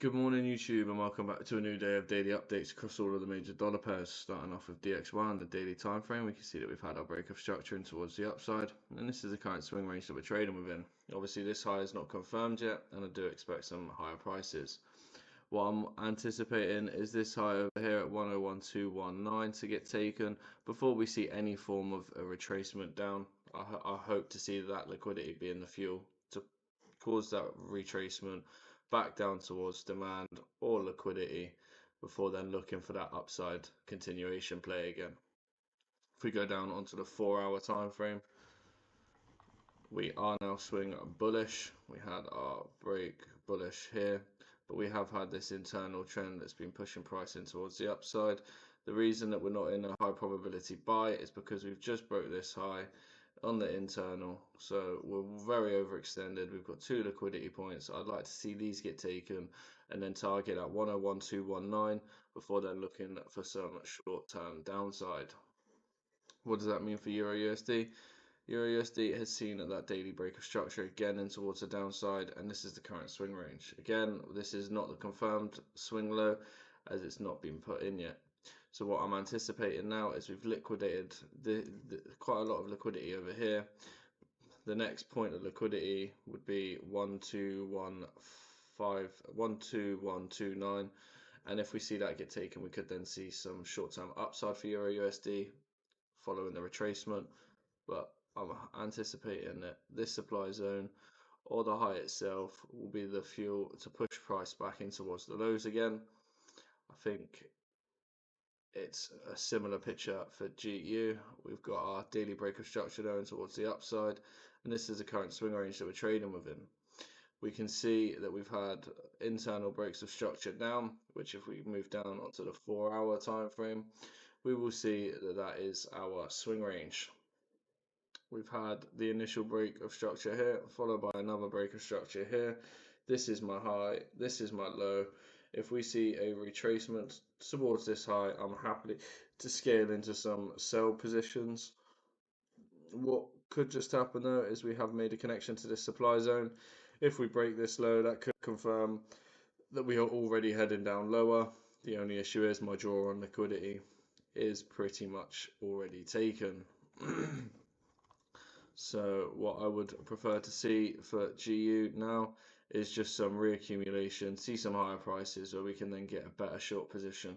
Good morning, YouTube, and welcome back to a new day of daily updates across all of the major dollar pairs. Starting off with DXY on the daily time frame, we can see that we've had our break of structure in towards the upside, and this is the current swing range that we're trading within. Obviously, this high is not confirmed yet, and I do expect some higher prices. What I'm anticipating is this high over here at 101.219 to get taken before we see any form of a retracement down. I hope to see that liquidity being the fuel to cause that retracement back down towards demand or liquidity before then looking for that upside continuation play again. If we go down onto the 4-hour time frame, we are now swing bullish. We had our break bullish here, but we have had this internal trend that's been pushing pricing towards the upside. The reason that we're not in a high probability buy is because we've just broke this high on the internal, so we're very overextended. We've got two liquidity points. I'd like to see these get taken and then target at 101.219 before then looking for some short-term downside. What does that mean for Euro USD? Euro USD has seen that daily break of structure again in towards the downside, and this is the current swing range. Again, this is not the confirmed swing low as it's not been put in yet. So what I'm anticipating now is we've liquidated quite a lot of liquidity over here. The next point of liquidity would be 12129, and if we see that get taken, we could then see some short-term upside for Euro USD following the retracement. But I'm anticipating that this supply zone or the high itself will be the fuel to push price back in towards the lows again. I think it's a similar picture for GU. We've got our daily break of structure going towards the upside, and this is the current swing range that we're trading within. We can see that we've had internal breaks of structure down, which if we move down onto the 4-hour time frame, we will see that that is our swing range. We've had the initial break of structure here, followed by another break of structure here. This is my high, this is my low. If we see a retracement towards this high, I'm happy to scale into some sell positions. What could just happen though is we have made a connection to this supply zone. If we break this low, that could confirm that we are already heading down lower. The only issue is my draw on liquidity is pretty much already taken. So what I would prefer to see for GU now is just some reaccumulation, see some higher prices where we can then get a better short position.